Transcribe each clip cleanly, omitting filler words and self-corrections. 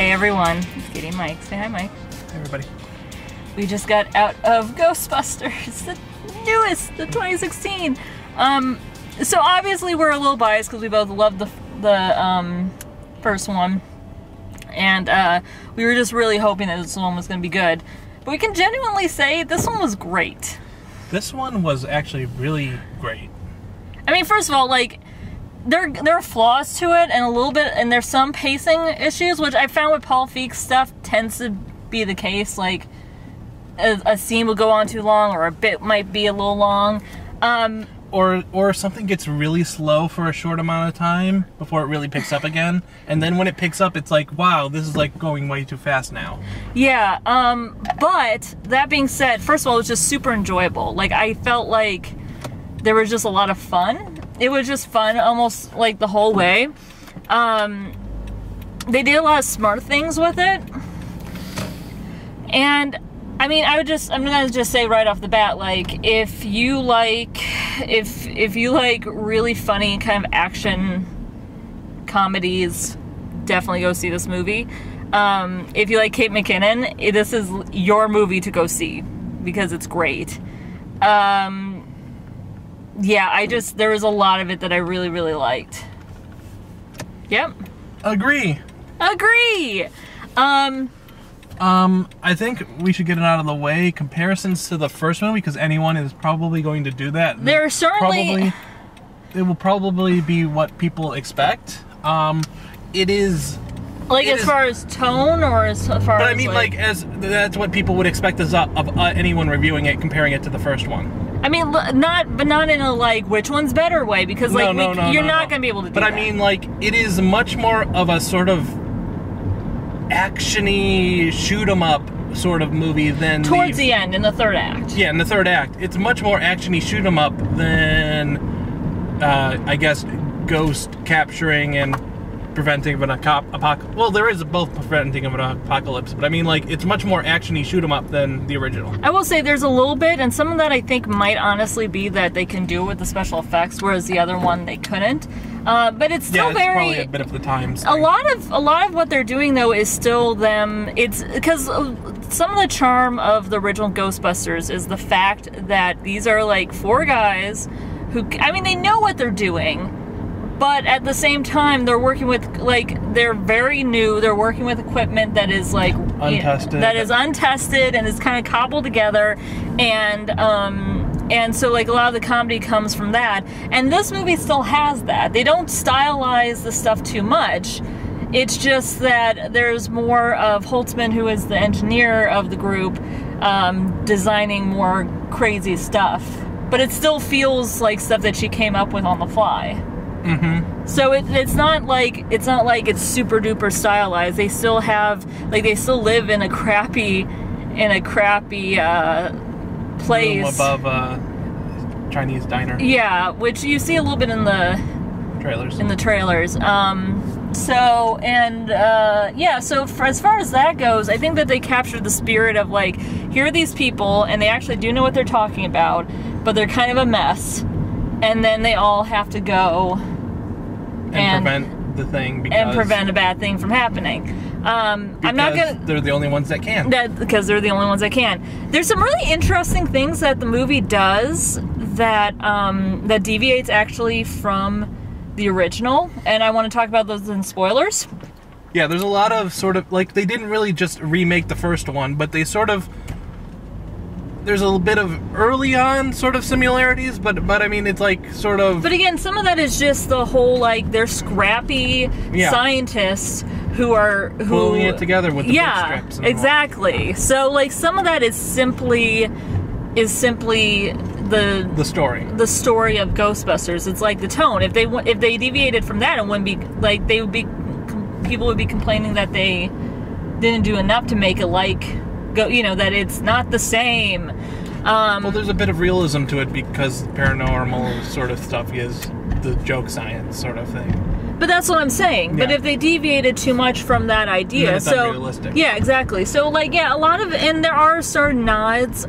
Hey everyone, it's Katie and Mike. Say hi, Mike. Hey everybody. We just got out of Ghostbusters, the newest, the 2016. So obviously we're a little biased because we both loved the first one, and we were just really hoping that this one was going to be good. But we can genuinely say this one was great. This one was actually really great. I mean, first of all, like, there are flaws to it, and a little bit, and there's some pacing issues, which I found with Paul Feig's stuff tends to be the case. Like, a scene will go on too long, or a bit might be a little long. Or something gets really slow for a short amount of time before it really picks up again. And then when it picks up, it's like, wow, this is like going way too fast now. Yeah, but that being said, first of all, it was just super enjoyable. Like, I felt like there was just a lot of fun. It was just fun almost like the whole way. They did a lot of smart things with it. And I mean, I'm gonna just say right off the bat, like, if you like really funny kind of action comedies, definitely go see this movie. If you like Kate McKinnon, this is your movie to go see because it's great. Yeah, there was a lot of it that I really, really liked. Yep. Agree. I think we should get it out of the way. Comparisons to the first movie, because anyone is probably going to do that. There are certainly... It will probably be what people expect. It is... Like, as far as tone, or as far as... But I mean, like, that's what people would expect of anyone reviewing it, comparing it to the first one. I mean, not in a, like, which one's better way, because, like, you're not going to be able to do that. But I mean, like, it is much more of a sort of action-y, shoot-em-up sort of movie than towards the end, in the third act. Yeah, in the third act. It's much more action-y, shoot-em-up than, I guess, ghost capturing and preventing of an apocalypse. Well, there is both preventing of an apocalypse, but I mean, like, it's much more action-y, shoot-em-up than the original. I will say there's a little bit, and some of that I think might honestly be that they can do with the special effects, whereas the other one they couldn't. But it's still probably a bit of the times. A lot of what they're doing though is still them. It's because some of the charm of the original Ghostbusters is the fact that these are like four guys who, I mean, they know what they're doing. But at the same time, they're working with, like, they're very new. They're working with equipment that is, like, untested. That is untested and is kind of cobbled together. And so, like, a lot of the comedy comes from that. And this movie still has that. They don't stylize the stuff too much. It's just that there's more of Holtzman, who is the engineer of the group, designing more crazy stuff. But it still feels like stuff that she came up with on the fly. Mm-hmm. So it's not like it's super duper stylized. They still have, like, they still live in a crappy place room above a Chinese diner. Yeah, which you see a little bit in the trailers. So as far as that goes, I think that they captured the spirit of, like, here are these people and they actually do know what they're talking about, but they're kind of a mess, and then they all have to go and prevent the thing prevent a bad thing from happening. I'm not gonna. They're the only ones that can. Because they're the only ones that can. There's some really interesting things that the movie does that that deviates actually from the original, and I want to talk about those in spoilers. Yeah, there's a lot of sort of, like, they didn't really just remake the first one, but they sort of. There's a little bit of early on sort of similarities, but I mean, it's like sort of... But again, some of that is just the whole, like, they're scrappy scientists who pulling it together with the bootstraps. Yeah, exactly. So, like, some of that is simply the story. The story of Ghostbusters. It's like the tone. If they deviated from that, it wouldn't be, like, people would be complaining that they didn't do enough to make it like... that it's not the same. Well, there's a bit of realism to it because paranormal sort of stuff is the joke science sort of thing. But that's what I'm saying. Yeah. But if they deviated too much from that idea, then it's unrealistic. Yeah, exactly. So, like, yeah, a lot of, and there are certain nods,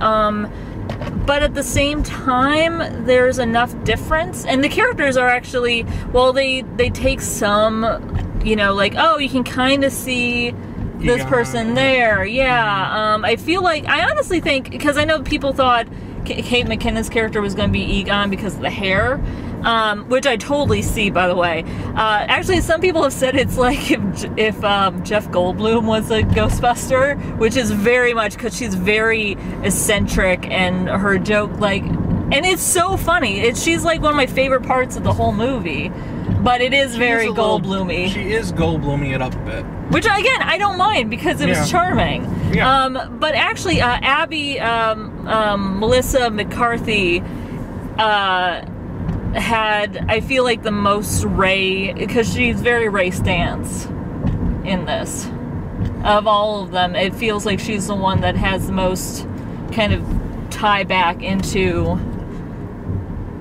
but at the same time, there's enough difference, and the characters are actually, well, they take some, like, oh, you can kind of see this person there. Yeah. I feel like, I honestly think, because I know people thought Kate McKinnon's character was going to be Egon because of the hair, which I totally see, by the way. Actually, some people have said it's like if Jeff Goldblum was a Ghostbuster, which is very much because she's very eccentric and her joke, like, and it's so funny. She's like one of my favorite parts of the whole movie, but it is very Goldblum-y. She is Goldblum-y it up a bit. Which, again, I don't mind because it was charming. Yeah. But actually, Abby, Melissa McCarthy, had, I feel like, the most Ray, because she's very Ray Stantz in this. Of all of them, it feels like she's the one that has the most kind of tie back into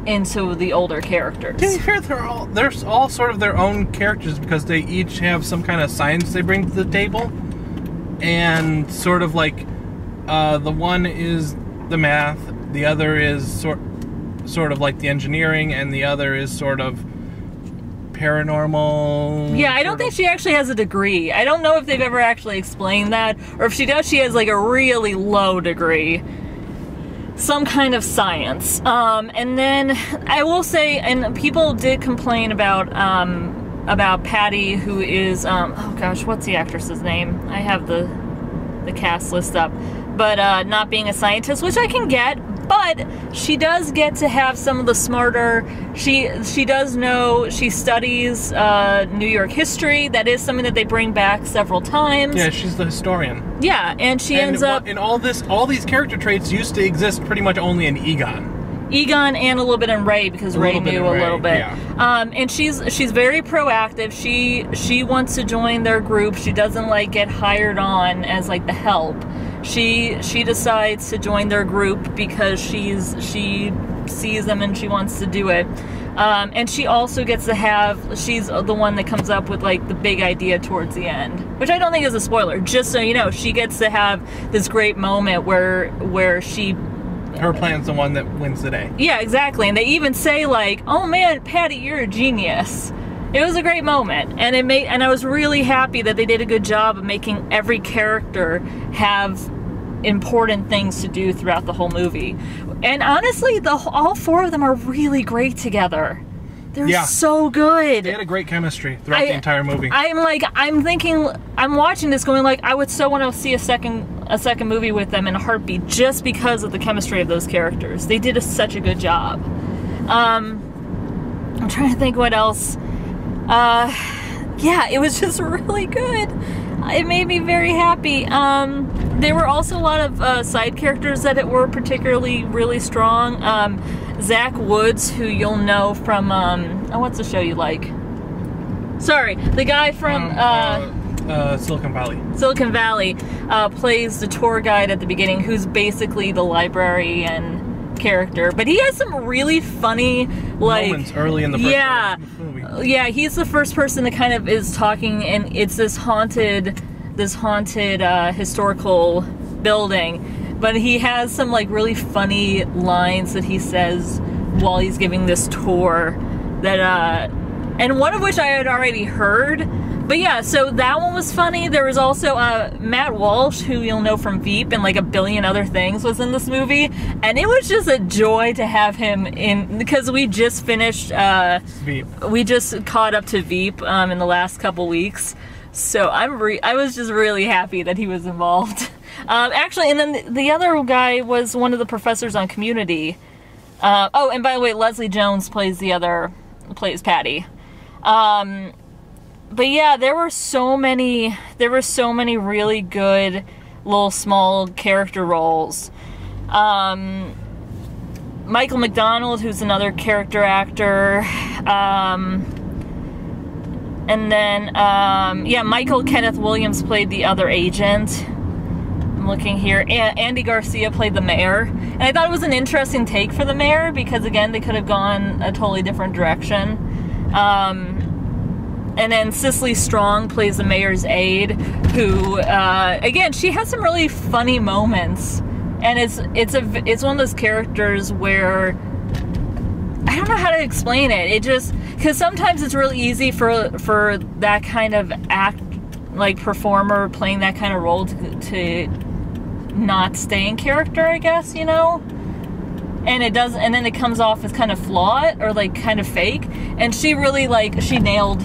the older characters. To be fair, they're all sort of their own characters because they each have some kind of science they bring to the table. And sort of like, the one is the math, the other is sort of like the engineering, and the other is sort of paranormal. Yeah, I don't think she actually has a degree. I don't know if they've ever actually explained that, or if she does, she has like a really low degree. Some kind of science. And then I will say, and people did complain about Patty, who is, oh gosh, what's the actress's name? I have the cast list up. But not being a scientist, which I can get, but she does get to have some of the smarter, she does know, she studies New York history. That is something that they bring back several times. Yeah, she's the historian. Yeah, and she ends up... And all these character traits used to exist pretty much only in Egon. Egon and a little bit in Ray, because Ray knew a little bit. Yeah. And she's very proactive. She wants to join their group. She doesn't like get hired on as like the help. She decides to join their group because she sees them and she wants to do it. And she also gets to have, she's the one that comes up with like the big idea towards the end, which I don't think is a spoiler, just so you know. She gets to have this great moment where she... Her plan's the one that wins the day. Yeah, exactly. And they even say like, "Oh man, Patty, you're a genius." It was a great moment, and I was really happy that they did a good job of making every character have important things to do throughout the whole movie. And honestly, all four of them are really great together. They're so good. They had a great chemistry throughout the entire movie. I'm thinking, I'm watching this going like, I would so want to see a second movie with them in a heartbeat, just because of the chemistry of those characters. They did such a good job. I'm trying to think what else. Yeah, it was just really good. It made me very happy. There were also a lot of side characters that were particularly really strong. Zach Woods, who you'll know from, what's the show you like? Sorry, the guy from Silicon Valley. Silicon Valley plays the tour guide at the beginning, who's basically the librarian character. But he has some really funny, like, moments early in the first movie. Yeah, he's the first person that kind of is talking, and it's this haunted historical building. But he has some like really funny lines that he says while he's giving this tour that and one of which I had already heard. But yeah, so that one was funny. There was also Matt Walsh, who you'll know from Veep and like a billion other things, was in this movie, and it was just a joy to have him in, because we just finished Veep. We just caught up to Veep in the last couple weeks, so I was just really happy that he was involved. Actually, and then the other guy was one of the professors on Community. Oh, and by the way, Leslie Jones plays Patty. But yeah, there were so many really good little small character roles. Michael McDonald, who's another character actor. And then, yeah, Michael Kenneth Williams played the other agent. I'm looking here. Andy Garcia played the mayor. And I thought it was an interesting take for the mayor, because again, they could have gone a totally different direction. And then Cicely Strong plays the mayor's aide, who, again, she has some really funny moments. And it's one of those characters where I don't know how to explain it. It just, because sometimes it's really easy for that kind of like performer playing that kind of role to not stay in character, I guess, you know? And it does, and then it comes off as kind of flawed or like kind of fake. And she really like, she nailed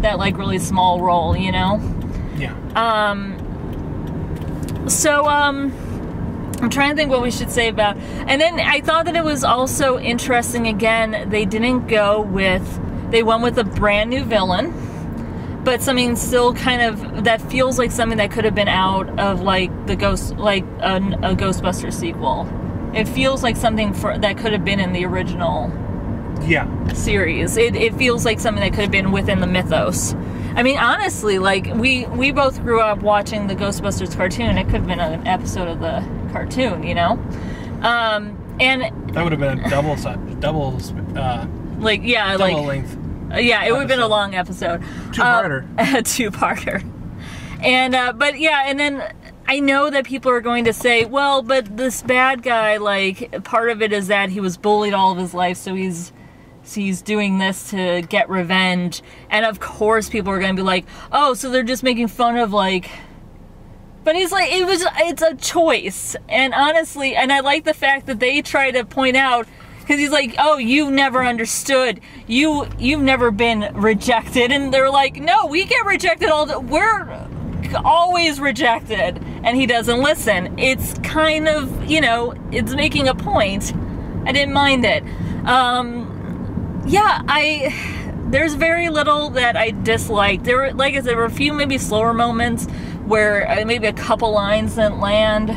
that like really small role, you know? Yeah. I'm trying to think what we should say about, and then I thought that it was also interesting, again, they didn't go with, they went with a brand new villain, but something still kind of, that feels like something that could have been out of like the Ghost, like a Ghostbusters sequel. It feels like something that could have been in the original series. It feels like something that could have been within the mythos. I mean, honestly, like, we both grew up watching the Ghostbusters cartoon. It could have been an episode of the cartoon, you know? And... that would have been a double length. Yeah, it would have been a long episode. Two-parter. Two-parter. And, but yeah, and then I know that people are going to say, well, but this bad guy, like, part of it is that he was bullied all of his life, so he's doing this to get revenge. And of course people are going to be like, oh, so they're just making fun of, like... But he's like, it's a choice. And honestly, and I like the fact that they try to point out, because he's like, oh, you've never understood. You've never been rejected. And they're like, no, we get rejected we're always rejected. And he doesn't listen. It's kind of, you know, it's making a point. I didn't mind it. Yeah, there's very little that I disliked. There were, like I said, there were a few maybe slower moments where maybe a couple lines didn't land,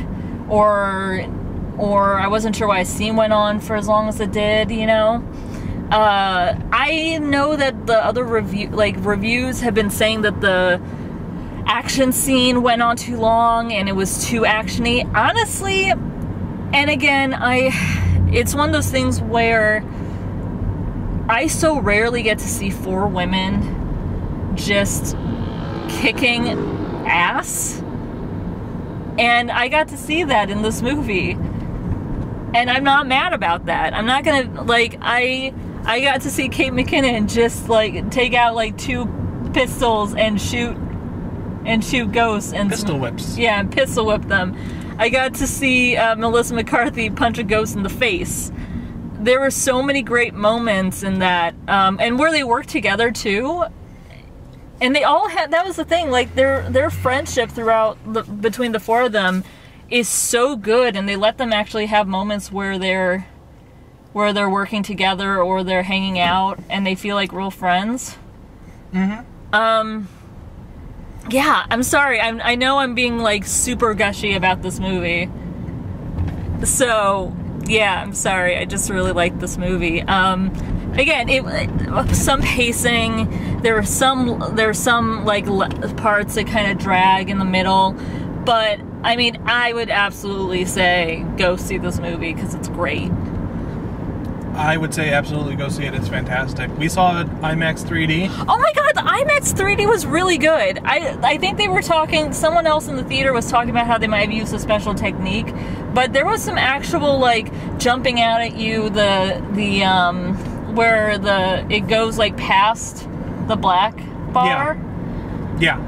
or I wasn't sure why a scene went on for as long as it did, you know? I know that the other reviews have been saying that the action scene went on too long and it was too actiony. Honestly, and again, it's one of those things where I so rarely get to see 4 women just kicking ass, and I got to see that in this movie, and I'm not mad about that. I'm not gonna, like, I got to see Kate McKinnon just like take out like 2 pistols and shoot ghosts and pistol whips. Yeah, and pistol whip them. I got to see Melissa McCarthy punch a ghost in the face. There were so many great moments in that, and where they worked together too. And they all had, that was the thing, like their friendship throughout between the 4 of them is so good, and they let them actually have moments where they're working together or they're hanging out and they feel like real friends. Mm-hmm. Yeah, I'm sorry. I know I'm being like super gushy about this movie. So yeah, I'm sorry. I just really like this movie. Again, some pacing. There are some like parts that kind of drag in the middle, but I mean, I would absolutely say go see this movie because it's great. I would say absolutely go see it. It's fantastic. We saw it IMAX 3D. Oh my god, the IMAX 3D was really good. I think they were talking, someone else in the theater was talking about how they might have used a special technique, but there was some actual like jumping out at you, where it goes like past the black bar. Yeah.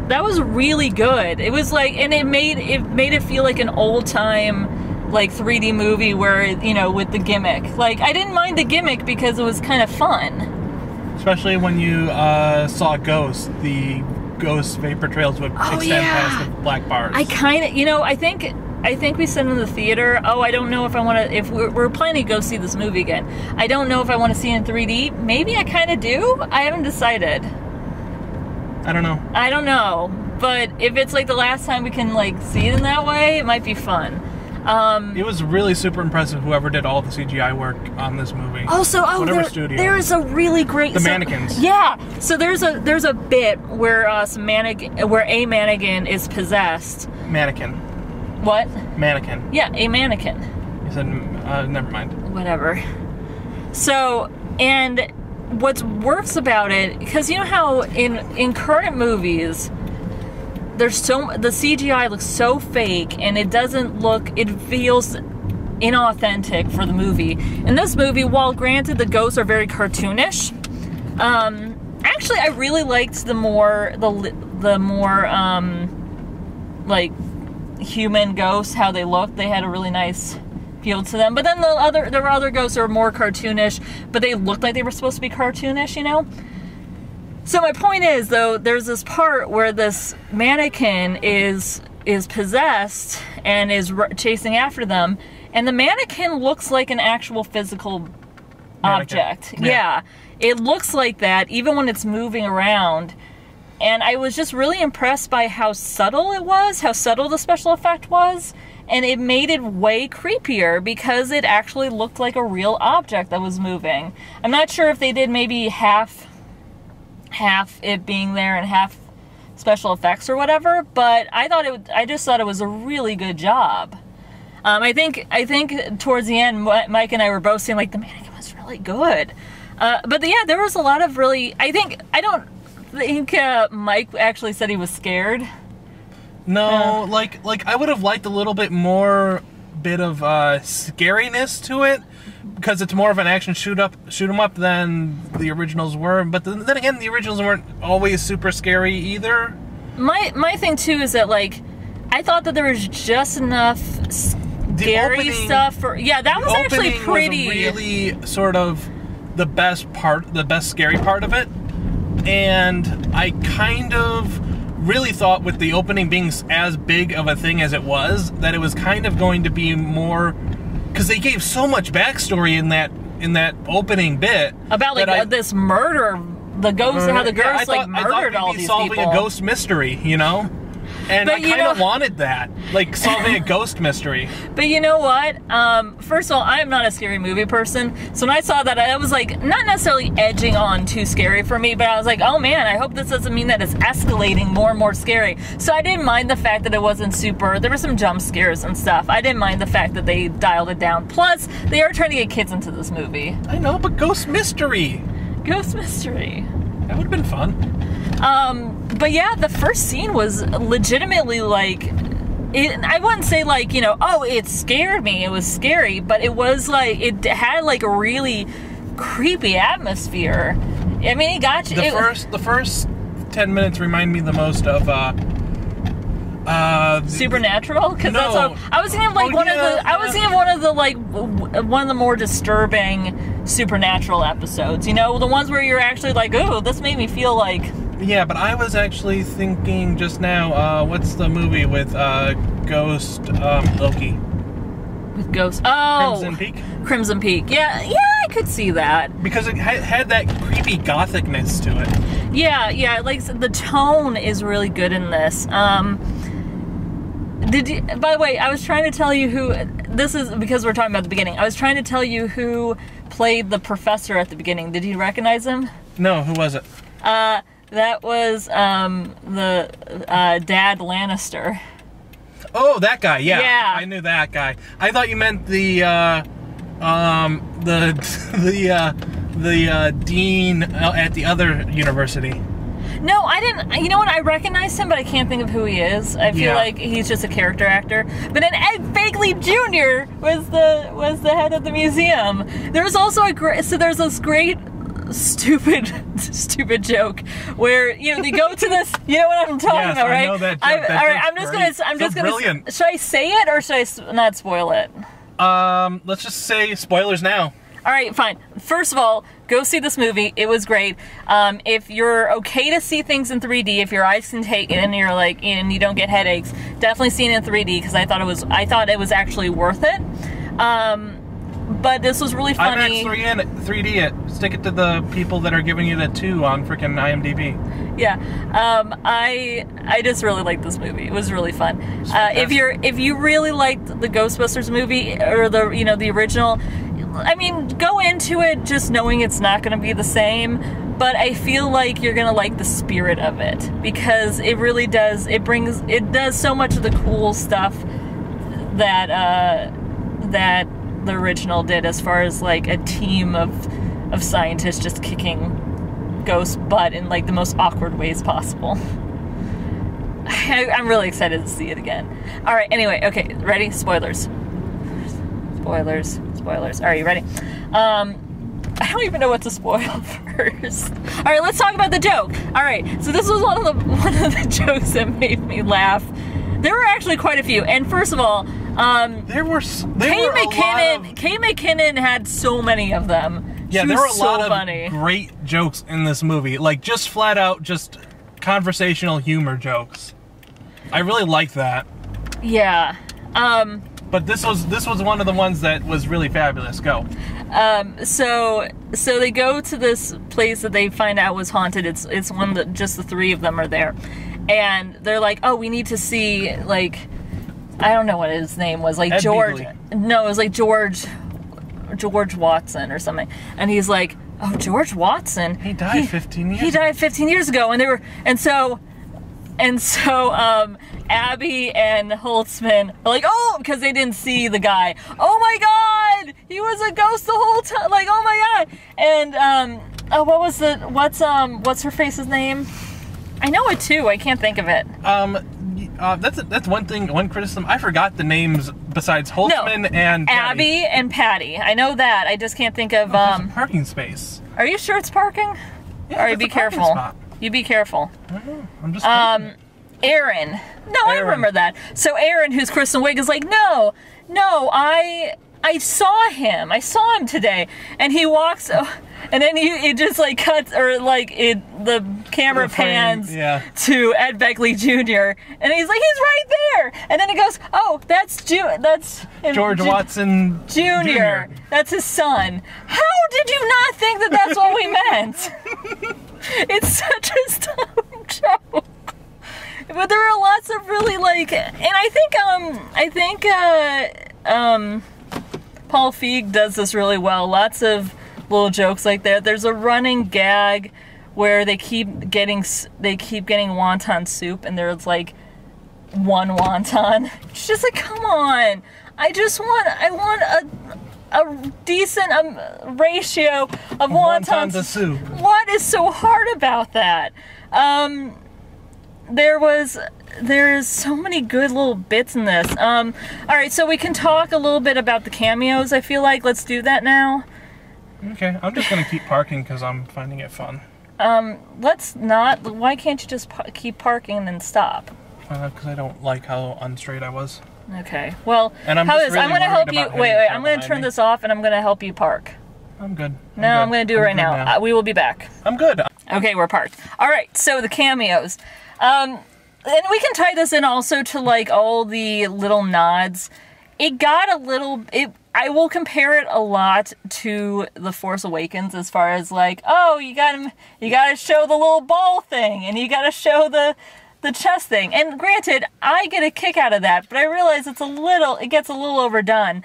That was really good. It was like, and it made it feel like an old time like 3D movie where, you know, with the gimmick. Like, I didn't mind the gimmick because it was kind of fun. Especially when you saw Ghost, the ghost vapor trails would extend past the black bars. I kind of, you know, I think we said in the theater, oh, I don't know if I want to, if we're planning to go see this movie again. I don't know if I want to see it in 3D. Maybe I kind of do. I haven't decided. I don't know. But if it's like the last time we can like see it in that way, it might be fun. It was really super impressive where did all the CGI work on this movie. There's a really great mannequins. Yeah. So there's a bit where a mannequin is possessed. Mannequin. What? Mannequin. Yeah, a mannequin. You said never mind. Whatever. So, and what works about it, because you know how in current movies the CGI looks so fake, and it feels inauthentic for the movie. In this movie, while granted the ghosts are very cartoonish, actually I really liked the the more like human ghosts, how they looked. They had a really nice feel to them. But then there were other ghosts that were more cartoonish, but they looked like they were supposed to be cartoonish, you know? So my point is, though, there's this part where this mannequin is possessed and is chasing after them, and the mannequin looks like an actual physical object. Yeah. It looks like that even when it's moving around. And I was just really impressed by how subtle it was, how subtle the special effect was, and it made it way creepier because it actually looked like a real object that was moving. I'm not sure if they did maybe half it being there and half special effects or whatever, but I just thought it was a really good job. I think towards the end, Mike and I were both saying, like, the mannequin was really good. But yeah, there was a lot of really, I don't think Mike actually said he was scared. No, like I would have liked a little bit more bit of scariness to it, because it's more of an action shoot 'em up than the originals were. But then again, the originals weren't always super scary either. My thing too is that, like, I thought that there was just enough scary stuff for, yeah, that was actually pretty. Was really sort of the best scary part of it. And I kind of really thought, with the opening being as big of a thing as it was, that it was kind of going to be more, because they gave so much backstory in that opening bit about, like, this murder, the ghost, how the ghost murdered all these people. Solving a ghost mystery, you know. And I kind of wanted that, like, solving a ghost mystery. But you know what? First of all, I'm not a scary movie person. So when I saw that, I was like, not necessarily edging on too scary for me, but I was like, oh man, I hope this doesn't mean that it's escalating more and more scary. So I didn't mind the fact that it wasn't super, there were some jump scares and stuff. I didn't mind the fact that they dialed it down. Plus, they are trying to get kids into this movie. I know, but ghost mystery. Ghost mystery. That would have been fun. But yeah, the first scene was legitimately, like, I wouldn't say, like, you know, oh, it scared me, it was scary, but it was, like, it had, like, a really creepy atmosphere. I mean, it got you. The first 10 minutes remind me the most of, Supernatural? Because that's how, I was thinking of, like, one of the more disturbing Supernatural episodes, you know, the ones where you're actually like, oh, this made me feel like. Yeah, but I was actually thinking just now, what's the movie with Ghost Loki? With Ghost, oh, Crimson Peak? Crimson Peak, yeah, I could see that. Because it had that creepy gothicness to it. Yeah, like, the tone is really good in this. By the way, I was trying to tell you who, this is because we're talking about the beginning, I was trying to tell you who played the professor at the beginning. Did you recognize him? No, who was it? That was the Dad Lannister. Oh, that guy. Yeah, I knew that guy. I thought you meant the dean at the other university. No, I didn't. You know what? I recognized him, but I can't think of who he is. I feel like he's just a character actor. But then Ed Begley Jr. was the head of the museum. There's also there's this great stupid joke where, you know, they go to this, you know what I'm talking about, right? I know that joke. All right, I'm just gonna brilliant. Should I say it or should I not spoil it? Let's just say spoilers now. All right, fine. First of all, go see this movie. It was great. If you're okay to see things in 3D, if your eyes can take it and you're like, and you don't get headaches, definitely see it in 3D because I thought it was actually worth it. But this was really funny. IMAX 3D it. Stick it to the people that are giving you the 2 on freaking IMDb. Yeah, I just really liked this movie. It was really fun. If you really liked the Ghostbusters movie or the original, I mean, go into it just knowing it's not going to be the same. But I feel like you're going to like the spirit of it because it really does. It does so much of the cool stuff that the original did, as far as, like, a team of scientists just kicking ghosts' butt in, like, the most awkward ways possible. I'm really excited to see it again. All right, anyway, okay, ready? Spoilers. Are you ready? I don't even know what to spoil first. All right, let's talk about the joke. All right, so this was one of the jokes that made me laugh. There were actually quite a few. And first of all, Kay McKinnon had so many of them. Yeah, she there were a so lot of funny. great jokes in this movie. Like, just flat out, just conversational humor jokes. I really liked that. Yeah. But this was one of the ones that was really fabulous. Go. So they go to this place that they find out was haunted. It's one that just the three of them are there. And they're like, oh, we need to see, like, I don't know what his name was. Like, Ed George. Beagley. No, it was like George Watson or something. And he's like, oh, George Watson? He died 15 years ago. He died 15 years ago. And so Abby and Holtzman are like, oh, because they didn't see the guy. Oh my God, he was a ghost the whole time. Like, oh my God. And what's her face's name? I know it too. I can't think of it. That's one thing. One criticism. I forgot the names besides Holtzman and Abby and Patty. I know that. I just can't think of. There's a parking space. Are you sure it's parking? Yeah, All right, be careful. Spot. You be careful. I don't know. I'm just. Aaron. No, I remember that. So Aaron, who's Kristen Wiig, is like, no, I saw him. I saw him today, and he walks, and then it just like cuts, or like the camera pans to Ed Begley Jr. and he's like, he's right there, and then it goes, oh, that's George Watson Jr. That's his son. How did you not think that that's what we meant? It's such a dumb joke. But there are lots of really like, and I think Paul Feig does this really well. Lots of little jokes like that. There's a running gag where they keep getting wonton soup, and there's like one wonton. It's just like, come on! I want a decent ratio of wontons to soup. What is so hard about that? There's so many good little bits in this. All right, so we can talk a little bit about the cameos, I feel like. Let's do that now. Okay, I'm just gonna keep parking because I'm finding it fun. Let's not. Why can't you just keep parking and then stop? Because I don't like how unstraight I was. Okay, well, and I'm I'm gonna help you. Wait, I'm gonna turn this off and I'm gonna help you park. I'm good. I'm gonna do it right now. We will be back. I'm good. Okay, we're parked. All right, so the cameos. And we can tie this in also to like all the little nods. It got a little. I will compare it a lot to The Force Awakens as far as like, oh, you gotta show the little ball thing, and you gotta show the chest thing. And granted, I get a kick out of that, but I realize it gets a little overdone.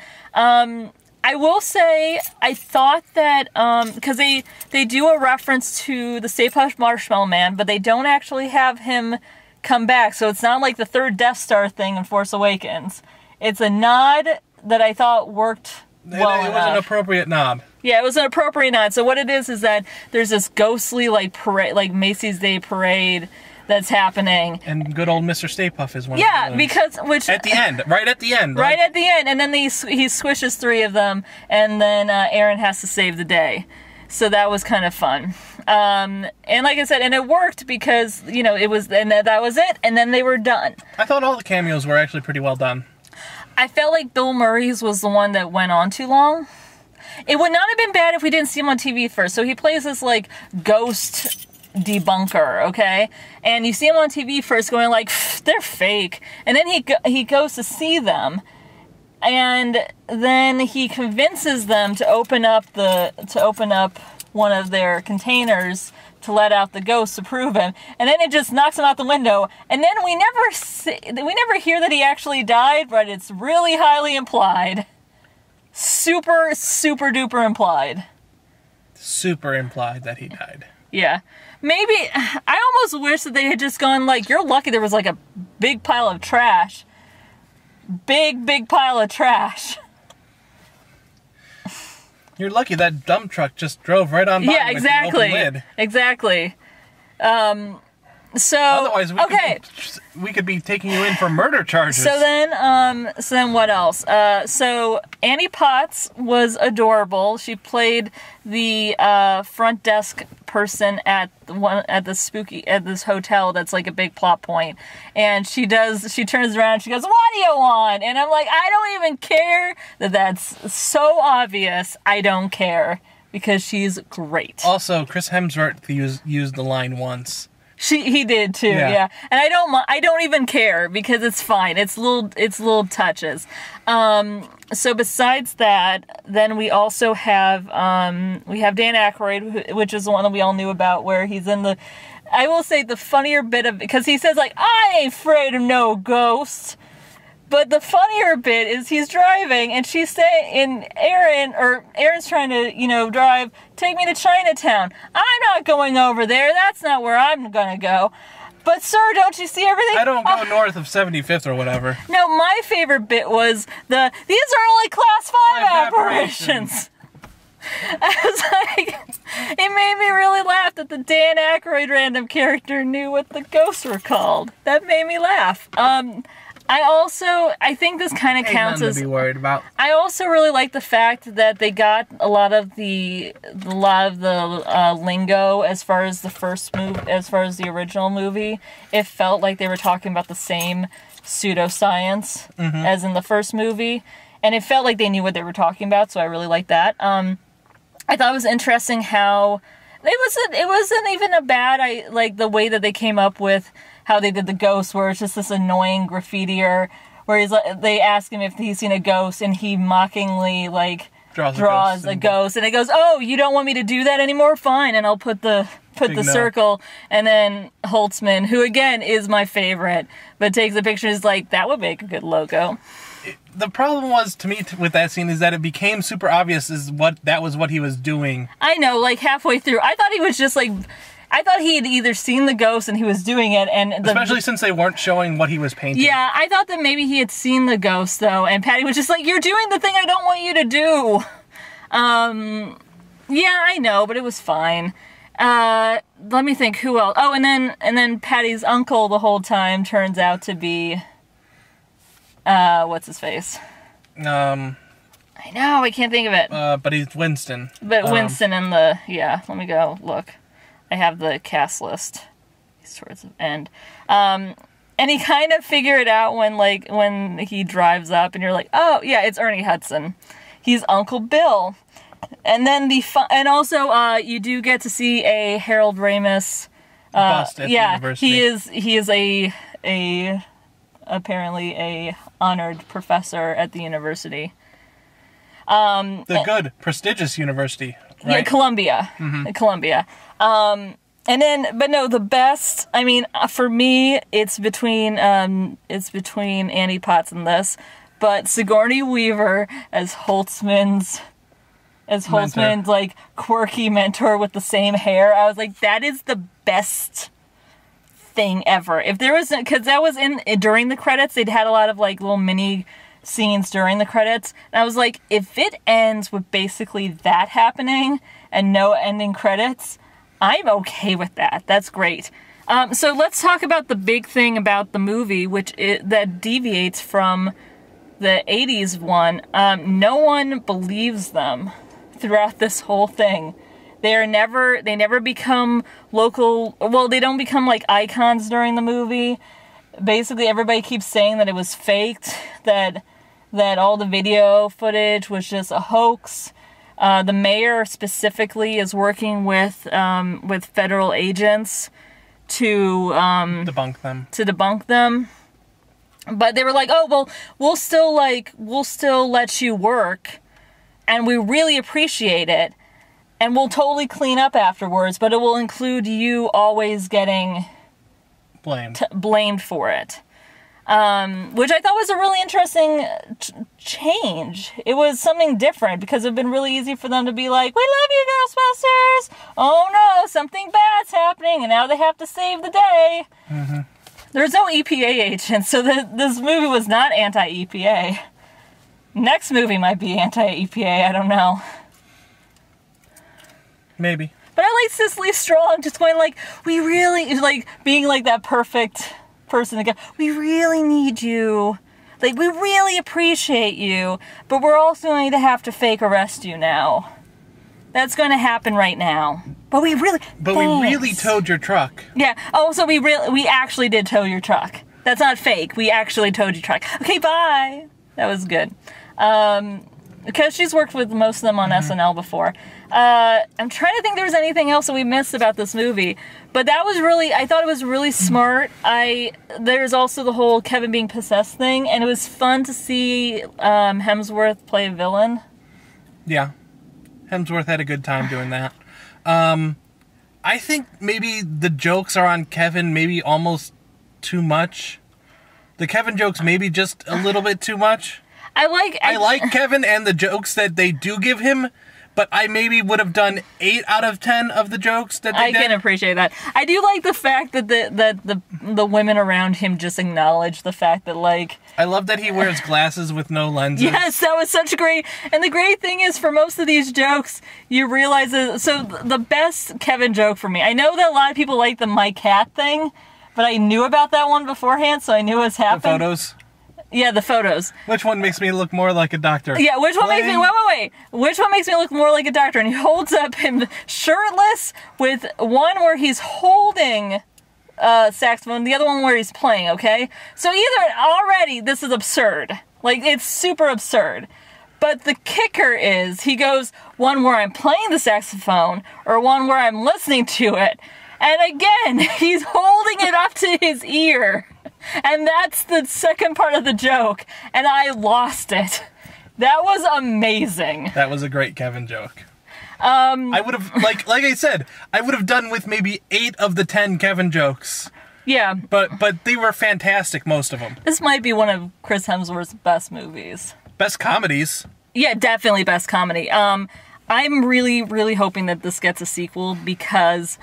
I will say, I thought that, because they do a reference to the Stay Puft Marshmallow Man, but they don't actually have him come back, so it's not like the third Death Star thing in Force Awakens. It's a nod that I thought worked well enough. It was an appropriate nod. Yeah, it was an appropriate nod. So what it is that there's this ghostly, like, parade, like Macy's Day Parade that's happening. And good old Mr. Stay Puft is one of those. Yeah, because... At the end. Right at the end. Right at the end. And then he squishes three of them, and then Aaron has to save the day. So that was kind of fun. And like I said, and it worked because, you know, it was... And that was it, and then they were done. I thought all the cameos were actually pretty well done. I felt like Bill Murray's was the one that went on too long. It would not have been bad if we didn't see him on TV first. So he plays this, like, ghost debunker, okay? And you see him on TV first going like, they're fake. And then he goes to see them. And then he convinces them to open up one of their containers to let out the ghost to prove him, and then it just knocks him out the window, and then we never hear that he actually died, but it's really highly implied. Super, super duper implied. Super implied that he died. Yeah. Maybe, I almost wish that they had just gone like, you're lucky there was like a big pile of trash. Big pile of trash. You're lucky that dump truck just drove right on by. Yeah, exactly. With the open lid. Exactly. Otherwise, okay. we could be taking you in for murder charges. So then what else? So Annie Potts was adorable. She played the front desk person at this hotel that's like a big plot point. And she turns around and she goes, "What do you want?" And I'm like, I don't even care that's so obvious. I don't care because she's great. Also, Chris Hemsworth used the line once. He did too, yeah. And I don't even care because it's fine. It's little touches. So besides that, then we also have Dan Aykroyd, which is the one that we all knew about, where he's in the. I will say the funnier bit of, because he says like, "I ain't afraid of no ghosts." But the funnier bit is he's driving and she's saying, Aaron's trying to, drive, "Take me to Chinatown." "I'm not going over there. That's not where I'm gonna go." "But sir, don't you see everything?" "I don't go north of 75th or whatever." No, my favorite bit was these are only class 5 apparitions. I was like, it made me really laugh that the Dan Aykroyd random character knew what the ghosts were called. That made me laugh. I think this kind of counts as. To be worried about. I also really like the fact that they got a lot of the lingo as far as the original movie. It felt like they were talking about the same pseudoscience as in the first movie, and it felt like they knew what they were talking about. So I really like that. I thought it was interesting how it wasn't even a bad. I like the way that they came up with how they did the ghost, where it's just this annoying graffitier, where they ask him if he's seen a ghost, and he mockingly draws a ghost, and it goes, "Oh, you don't want me to do that anymore? Fine, and I'll put the circle." And then Holtzman, who again is my favorite, but takes a picture, is like, "That would make a good logo." The problem was, to me, with that scene, is that it became super obvious that was what he was doing. I know, like halfway through, I thought he was just like. I thought he had either seen the ghost and he was doing it, and especially since they weren't showing what he was painting. Yeah, I thought that maybe he had seen the ghost though, and Patty was just like, "You're doing the thing I don't want you to do." Yeah, I know, but it was fine. Let me think, who else? Oh, and then Patty's uncle the whole time turns out to be, what's his face? I know, I can't think of it. But he's Winston. But Winston in the, let me go look. I have the cast list. He's towards the end. And he kind of figured it out when he drives up, and you're like, "Oh, yeah, it's Ernie Hudson. He's Uncle Bill." And then also you do get to see a Harold Ramis bust at the university. He is apparently a honored professor at the university. The good, prestigious university, right? Yeah, Columbia. Columbia. The best, I mean, for me, it's between Annie Potts and this, but Sigourney Weaver as Holtzman's like quirky mentor with the same hair. I was like, that is the best thing ever. If there was, because that was during the credits, they'd had a lot of like little mini scenes during the credits, and I was like, if it ends with basically that happening and no ending credits, I'm okay with that. That's great. So let's talk about the big thing about the movie, that deviates from the 80s one. No one believes them throughout this whole thing. They never become local. Well, they don't become like icons during the movie. Basically, everybody keeps saying that it was faked, that all the video footage was just a hoax. The mayor specifically is working with federal agents to debunk them. But they were like, "Oh, well, we'll still let you work, and we really appreciate it, and we'll totally clean up afterwards, but it will include you always getting blamed for it." Which I thought was a really interesting change. It was something different, because it'd been really easy for them to be like, "We love you, Ghostbusters! Oh no, something bad's happening, and now they have to save the day." There's no EPA agent, so this movie was not anti-EPA. Next movie might be anti-EPA, I don't know. Maybe. But I like Cicely Strong just going like, we really, like, being like that perfect person again. We really need you. Like, we really appreciate you, but we're also going to have to fake arrest you now. That's going to happen right now. But we really towed your truck. Yeah. Oh, so we actually did tow your truck. That's not fake. We actually towed your truck. Okay, bye. That was good. Because she's worked with most of them on SNL before. I'm trying to think there was anything else that we missed about this movie. But that was really, I thought it was really smart. There's also the whole Kevin being possessed thing, and it was fun to see Hemsworth play a villain. Yeah. Hemsworth had a good time doing that. I think maybe the jokes are on Kevin maybe almost too much. The Kevin jokes maybe just a little bit too much. I like Kevin and the jokes that they do give him, but I maybe would have done 8 out of 10 of the jokes that they did. I can appreciate that. I do like the fact that the women around him just acknowledge the fact that, like... I love that he wears glasses with no lenses. Yes, that was such a great... And the great thing is, for most of these jokes, you realize that... So, the best Kevin joke for me... I know that a lot of people like the my cat thing, but I knew about that one beforehand, so I knew it was happening. The photos? Yeah, the photos. Which one makes me look more like a doctor? Yeah, which one makes me... Wait. Which one makes me look more like a doctor? And he holds up him shirtless with one where he's holding saxophone, the other one where he's playing, okay? So either already, this is absurd. Like, it's super absurd. But the kicker is, he goes, one where I'm playing the saxophone, or one where I'm listening to it. And again, he's holding it up to his ear. And that's the second part of the joke. And I lost it. That was amazing. That was a great Kevin joke. I would have, like I said, I would have done with maybe 8 of the 10 Kevin jokes. Yeah. But they were fantastic, most of them. This might be one of Chris Hemsworth's best movies. Best comedies. Yeah, definitely best comedy. I'm really, really hoping that this gets a sequel because...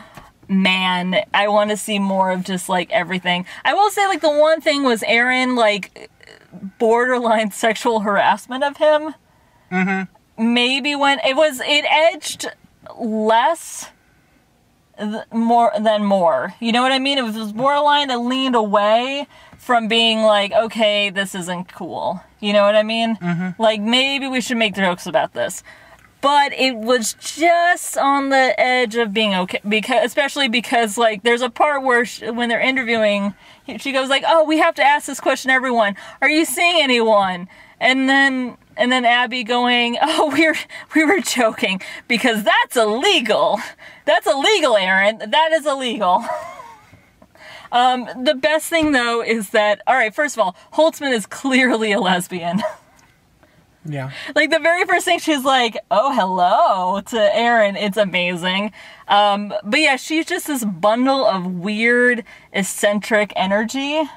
Man, I want to see more of just, like, everything. I will say, like, the one thing was Aaron, like, borderline sexual harassment of him. Mm-hmm. Maybe when it edged less more than more. You know what I mean? It was borderline, it leaned away from being like, okay, this isn't cool. You know what I mean? Mm-hmm. Like, maybe we should make jokes about this. But it was just on the edge of being okay, especially because, like, there's a part where when they're interviewing, she goes like, "Oh, we have to ask this question, everyone. Are you seeing anyone?" And then Abby going, "Oh, we were joking because that's illegal. That's illegal, Aaron. That is illegal." The best thing though is that, all right, first of all, Holtzman is clearly a lesbian. Yeah. Like, the very first thing she's like, oh, hello, to Aaron. It's amazing. But yeah, she's just this bundle of weird, eccentric energy. Yes.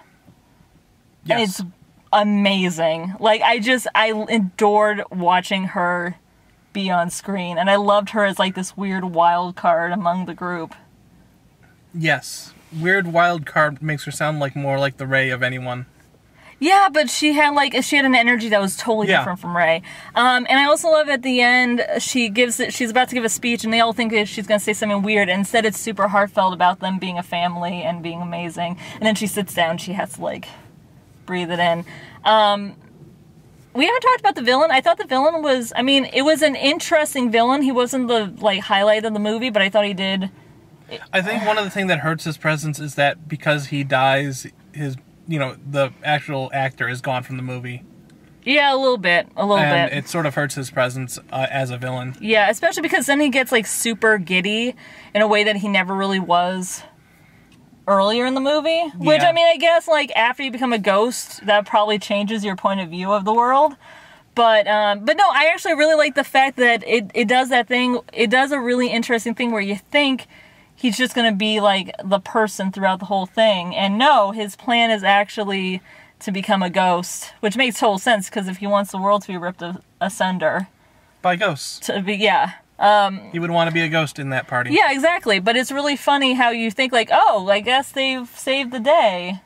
And it's amazing. Like, I adored watching her be on screen. And I loved her as, like, this weird wild card among the group. Yes. Weird wild card makes her sound like more like the Ray of anyone. Yeah, but she had an energy that was totally different from Ray. And I also love at the end, she's about to give a speech and they all think that she's going to say something weird. And instead it's super heartfelt about them being a family and being amazing. And then she sits down, she has to, like, breathe it in. We haven't talked about the villain. I thought the villain was, I mean, it was an interesting villain. He wasn't the, like, highlight of the movie, but I thought he did. I think one of the things that hurts his presence is that because he dies, the actual actor is gone from the movie. Yeah, a little bit. And it sort of hurts his presence as a villain. Yeah, especially because then he gets, like, super giddy in a way that he never really was earlier in the movie. Yeah. Which, I mean, I guess, like, after you become a ghost, that probably changes your point of view of the world. But no, I actually really like the fact that it does that thing. It does a really interesting thing where you think he's just going to be, like, the person throughout the whole thing. And no, his plan is actually to become a ghost, which makes total sense, because if he wants the world to be ripped asunder... By ghosts. Yeah. He would want to be a ghost in that party. Yeah, exactly. But it's really funny how you think, like, oh, I guess they've saved the day.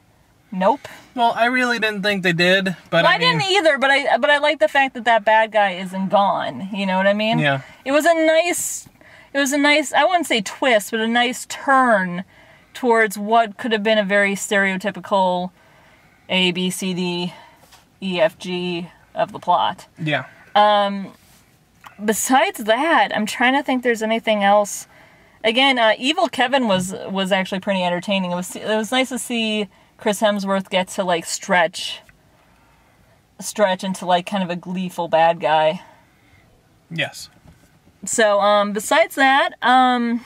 Nope. Well, I really didn't think they did, but well, I didn't either, but I like the fact that bad guy isn't gone. You know what I mean? Yeah. It was a nice a nice, I wouldn't say twist, but a nice turn towards what could have been a very stereotypical A, B, C, D, E, F, G of the plot. Yeah. Besides that, I'm trying to think there's anything else. Again, Evil Kevin was actually pretty entertaining. It was nice to see Chris Hemsworth get to like stretch into like kind of a gleeful bad guy. Yes. So, besides that, can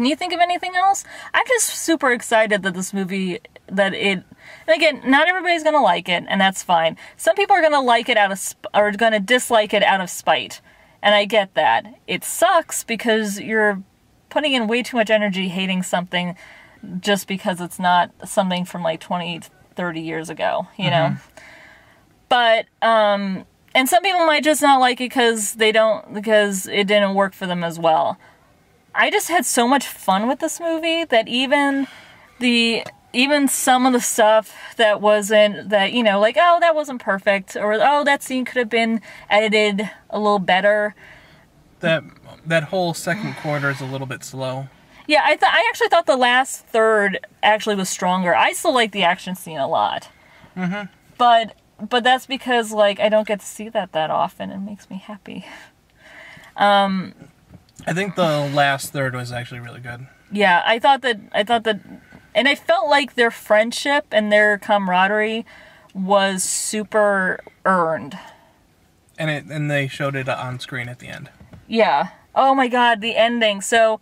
you think of anything else? I'm just super excited that this movie, and again, not everybody's gonna like it, and that's fine. Some people are gonna like it or gonna dislike it out of spite. And I get that. It sucks because you're putting in way too much energy hating something just because it's not something from like 20, 30 years ago, you know? But, and some people might just not like it because it didn't work for them as well. I just had so much fun with this movie that even some of the stuff that wasn't, that, you know, like, oh, that wasn't perfect, or, oh, that scene could have been edited a little better. That whole second quarter is a little bit slow. Yeah, I actually thought the last third actually was stronger. I still like the action scene a lot. Mm-hmm. But that's because, like, I don't get to see that often. It makes me happy. I think the last third was actually really good. Yeah, I thought that, and I felt like their friendship and their camaraderie was super earned. And they showed it on screen at the end. Yeah. Oh my God, the ending. So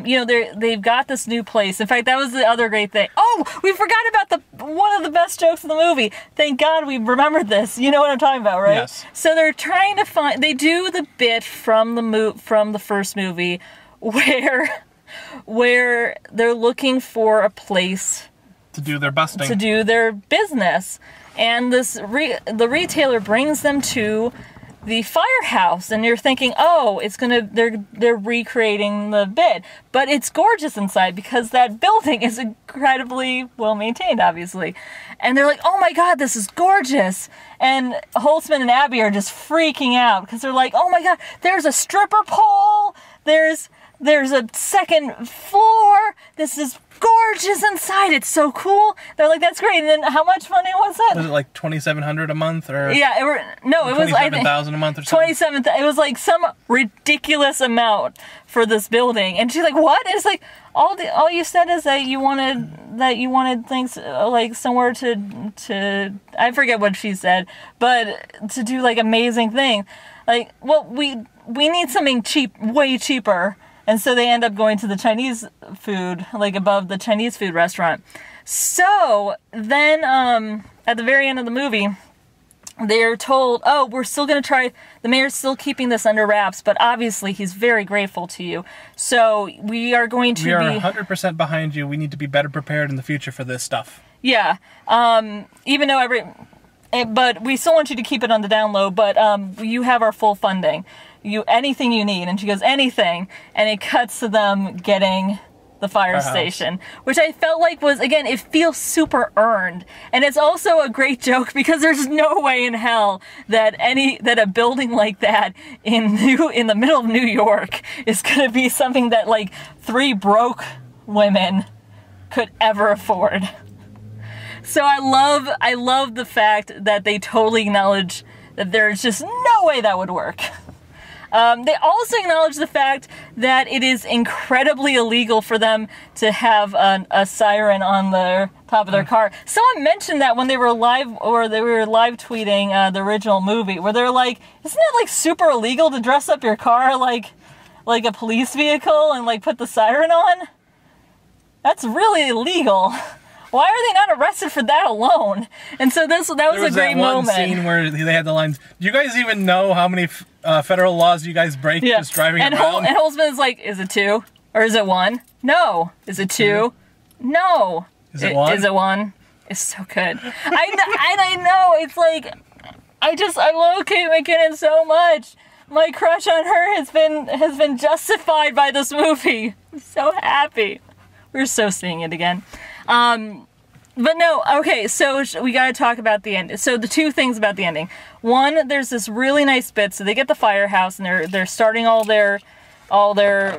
you know, they've got this new place. In fact, that was the other great thing. Oh, we forgot about one of the best jokes in the movie. Thank God we remembered this. You know what I'm talking about, right? Yes. So they're trying to they do the bit from the first movie where they're looking for a place to do their busting, to do their business, and the retailer brings them to the firehouse, and you're thinking, oh, they're recreating the bit, but it's gorgeous inside because that building is incredibly well maintained, obviously, and they're like, oh my God, this is gorgeous, and Holtzman and Abby are just freaking out because they're like, oh my God, there's a stripper pole, there's a second floor, this is gorgeous inside, it's so cool. They're like, that's great. And then how much money was it? Was it like $2,700 a month, or yeah, it was like $27,000 a month or something? It was like some ridiculous amount for this building. And she's like, what? And it's like, all you said is that you wanted things like somewhere to I forget what she said, but to do like amazing things. Like, well, we need something cheap, way cheaper. And so they end up going to the Chinese food, like above the Chinese food restaurant. So then at the very end of the movie, they're told, oh, we're still going to try, the mayor's still keeping this under wraps, but obviously he's very grateful to you. So we are going to be 100% behind you. We need to be better prepared in the future for this stuff. Yeah. Even though but we still want you to keep it on the down low, but you have our full funding. Anything you need. And she goes, anything. And it cuts to them getting the fire station, which I felt like was, again, it feels super earned. And it's also a great joke because there's no way in hell that a building like that in the middle of New York is going to be something that like 3 broke women could ever afford. So I love the fact that they totally acknowledge that there's just no way that would work. They also acknowledge the fact that it is incredibly illegal for them to have a siren on the top of their car. Someone mentioned that when they were live tweeting the original movie, where they're like, isn't it like super illegal to dress up your car like a police vehicle and like put the siren on? That's really illegal. Why are they not arrested for that alone? And so that was a great moment. There was that one scene where they had the lines, do you guys even know how many federal laws you guys break just driving around? And Holtzman is like, is it 2? Or is it 1? No. Is it 2? No. Is it 1? Is it 1? It's so good. I know, it's like, I love Kate McKinnon so much. My crush on her has been justified by this movie. I'm so happy. We're so seeing it again. But no, okay, so we gotta talk about the end. So the two things about the ending. One, there's this really nice bit, so they get the firehouse and they're starting all their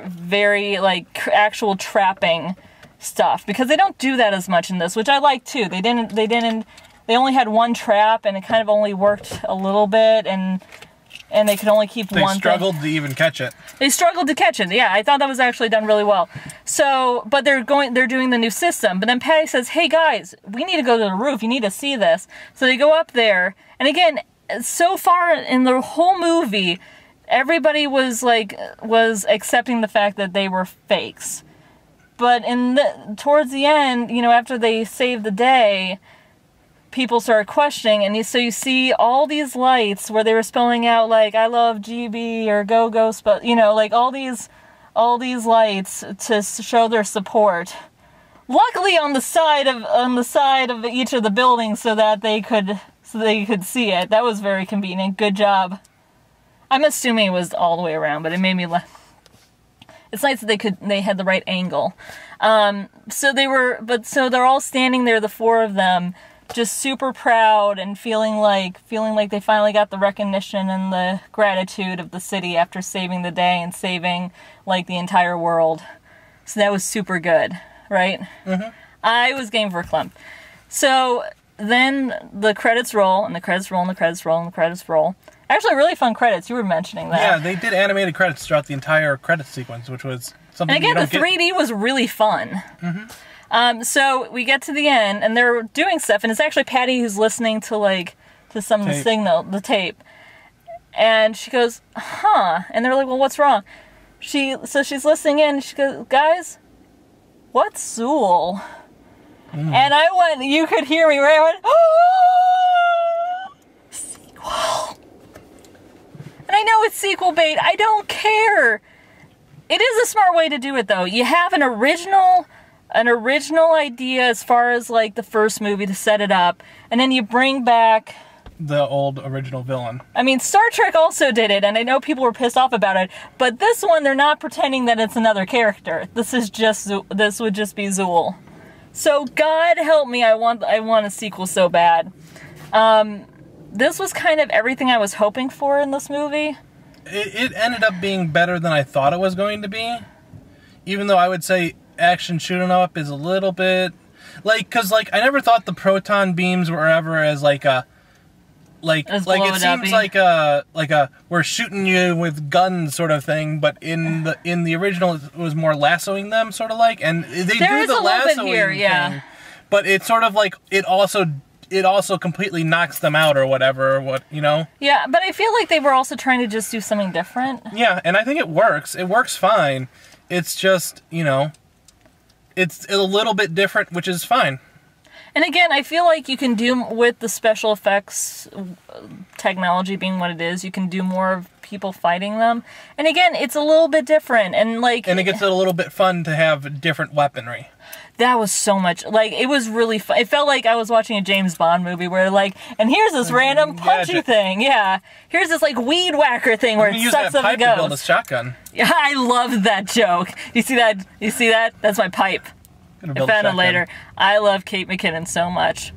very, like, actual trapping stuff. Because they don't do that as much in this, which I like too. They only had one trap and it kind of only worked a little bit, and they could only keep one thing. They struggled to even catch it. They struggled to catch it. Yeah, I thought that was actually done really well. So, but they're doing the new system. But then Patty says, "Hey guys, we need to go to the roof. You need to see this." So they go up there. And again, so far in the whole movie, everybody was accepting the fact that they were fakes. But towards the end, you know, after they saved the day, people started questioning, and so you see all these lights where they were spelling out, like, "I love GB" or "Go Ghostbusters," you know, like all these lights to show their support. Luckily on the side of each of the buildings so they could see it. That was very convenient. Good job. I'm assuming it was all the way around, but it made me laugh. It's nice that they had the right angle. So they're all standing there, the four of them, just super proud and feeling like they finally got the recognition and the gratitude of the city after saving the day and saving, like, the entire world. So that was super good, right? Mm-hmm. I was game for a clump. So then the credits roll, and the credits roll, and the credits roll, and the credits roll. Actually, really fun credits. You were mentioning that. Yeah, they did animated credits throughout the entire credit sequence, which was something. And again, the 3D was really fun. Mm-hmm. So we get to the end, and they're doing stuff, and it's actually Patty who's listening to some of the tape. And she goes, "Huh?" And they're like, "Well, what's wrong?" So she's listening in, and she goes, "Guys, what's Zool?" And I went, you could hear me, right? I went, "Oh, sequel." And I know it's sequel bait. I don't care. It is a smart way to do it, though. You have an original idea as far as, like, the first movie to set it up, and then you bring back the old original villain. I mean, Star Trek also did it, and I know people were pissed off about it, but this one, they're not pretending that it's another character. This would just be Zool. So God help me, I want a sequel so bad. This was kind of everything I was hoping for in this movie. It ended up being better than I thought it was going to be, even though I would say action shooting up is a little bit because I never thought the proton beams were ever as it seems like a we're shooting you with guns sort of thing, but in the original it was more lassoing them, sort of like, and they do the lassoing here, yeah, thing, but it's sort of like it also completely knocks them out or whatever, you know? Yeah, but I feel like they were also trying to just do something different. Yeah, and I think it works. It works fine. It's just, you know, it's a little bit different, which is fine. And again, I feel like you can do, with the special effects technology being what it is, you can do more of people fighting them. And again, it's a little bit different. And it gets a little bit fun to have different weaponry. That was so much, it was really fun. It felt like I was watching a James Bond movie where, and here's this random punchy thing, yeah. Here's this, weed whacker thing where it sucks up and goes. To build a shotgun. Yeah, I love that joke. You see that? That's my pipe. I found it later. I love Kate McKinnon so much.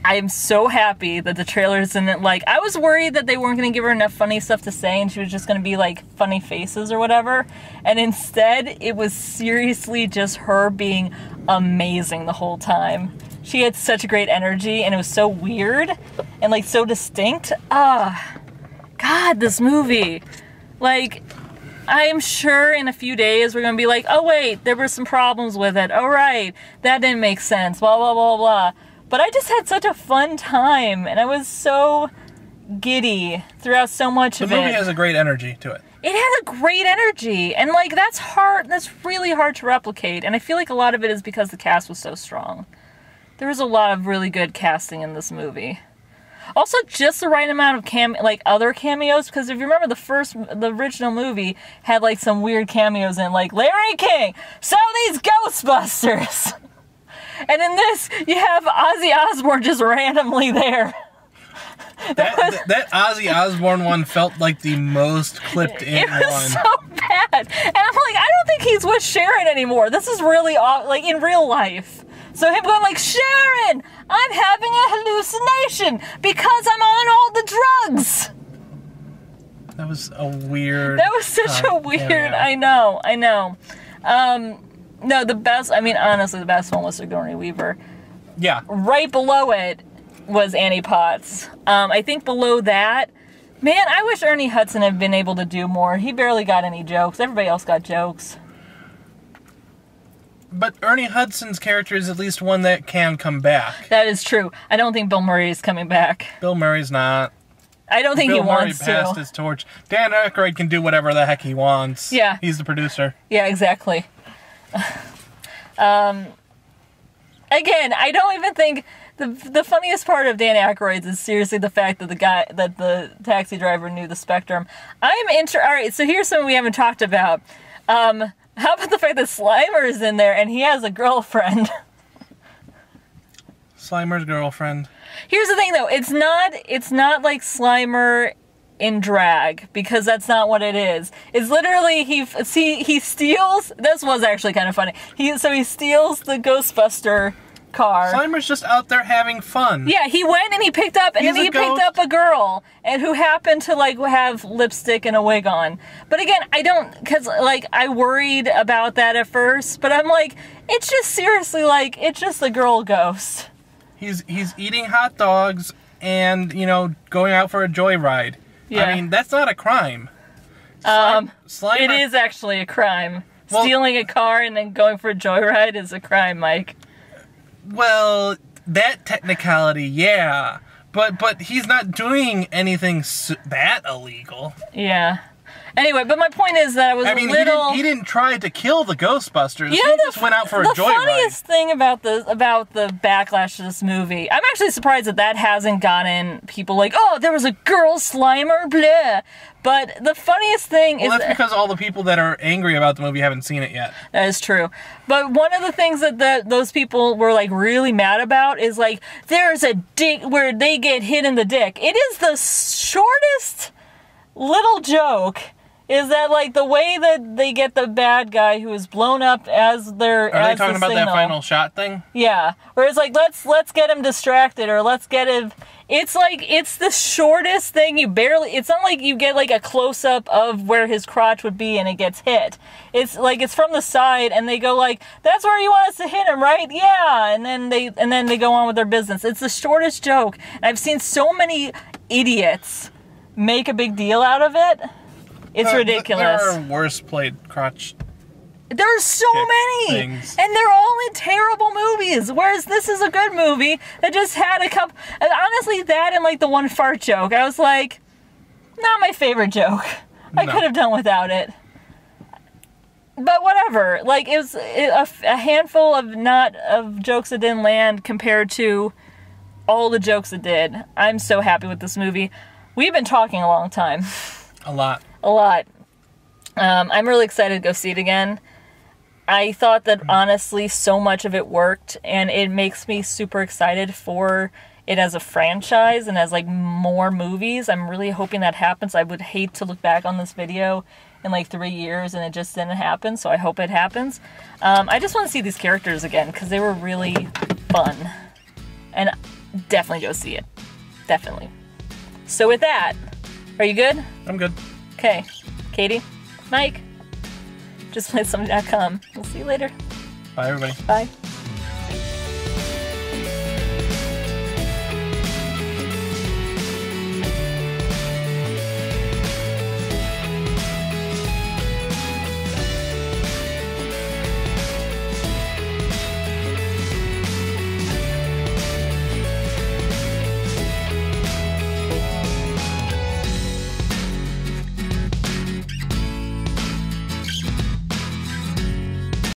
I am so happy that the trailers didn't, I was worried that they weren't going to give her enough funny stuff to say and she was just going to be, funny faces or whatever. And instead, it was seriously just her being amazing the whole time. She had such a great energy and it was so weird and, so distinct. God, this movie. I am sure in a few days we're going to be like, oh wait, there were some problems with it. Oh right, that didn't make sense, blah, blah, blah, blah. But I just had such a fun time, and I was so giddy throughout so much of it. The movie has a great energy to it. It had a great energy, and that's hard, that's really hard to replicate, and I feel like a lot of it is because the cast was so strong. There was a lot of really good casting in this movie. Also, just the right amount of other cameos, because if you remember the original movie had some weird cameos in, Larry King, so these Ghostbusters! And in this, you have Ozzy Osbourne just randomly there. That Ozzy Osbourne one felt like the most clipped in one. It was so bad. And I'm I don't think he's with Sharon anymore. This is really, in real life. So him going like, Sharon, I'm having a hallucination because I'm on all the drugs. That was a weird... That was such a weird... I know. No, the best... I mean, honestly, the best one was Sigourney Weaver. Yeah. Right below it was Annie Potts. I think below that... Man, I wish Ernie Hudson had been able to do more. He barely got any jokes. Everybody else got jokes. But Ernie Hudson's character is at least one that can come back. That is true. I don't think Bill Murray is coming back. Bill Murray's not. I don't think he wants to. Bill Murray passed his torch. Dan Aykroyd can do whatever the heck he wants. Yeah. He's the producer. Yeah, exactly. Again, I don't even think... The funniest part of Dan Aykroyd's is seriously the fact that the taxi driver knew the spectrum. All right, so here's something we haven't talked about. How about the fact that Slimer's in there and he has a girlfriend? Slimer's girlfriend. Here's the thing, though. It's not like Slimer in drag, because that's not what it is. It's literally he steals. This was actually kind of funny. He steals the Ghostbuster car. Slimer's just out there having fun. Yeah, he went and he picked up a girl and who happened to like have lipstick and a wig on. But again, I worried about that at first, but I'm like, it's just seriously like, it's just a girl ghost. He's eating hot dogs and, going out for a joyride. Yeah. I mean, that's not a crime. Slimer... It is actually a crime. Well, stealing a car and then going for a joyride is a crime, Mike. Well, that technicality, yeah. But he's not doing anything that illegal. Yeah. Anyway, but my point is that he didn't try to kill the Ghostbusters. He just went out for a joyride. The funniest thing about the backlash to this movie, I'm actually surprised that hasn't gotten people like, oh, there was a girl Slimer, blah. But the funniest thing is... Well, that's because all the people that are angry about the movie haven't seen it yet. That is true. But one of the things that those people were, like, really mad about is, like, there's a dick where they get hit in the dick. It is the shortest little joke, is that, like, the way that they get the bad guy who is blown up as their... Are they talking about that final shot thing? Yeah. Where it's like, let's get him distracted, or let's get him... It's like, it's the shortest thing. It's not like you get like a close-up of where his crotch would be and it gets hit. It's like, it's from the side and they go like, that's where you want us to hit him, right? Yeah. And then they go on with their business. It's the shortest joke. And I've seen so many idiots make a big deal out of it. It's ridiculous. There are worse played crotch. There's so many! Things. And they're all in terrible movies, whereas this is a good movie that just had a couple... Honestly, that and, like, the one fart joke, I was like, not my favorite joke. I could have done without it. But whatever. Like, it was a handful of jokes that didn't land compared to all the jokes that did. I'm so happy with this movie. We've been talking a long time. A lot. I'm really excited to go see it again. I thought that honestly so much of it worked, and it makes me super excited for it as a franchise and as like more movies. I'm really hoping that happens. I would hate to look back on this video in like 3 years and it just didn't happen, so I hope it happens. I just want to see these characters again because they were really fun, and definitely go see it. Definitely. So with that, are you good? I'm good. Okay. Katie? Mike? JustPlaySomething.com. We'll see you later. Bye, everybody. Bye.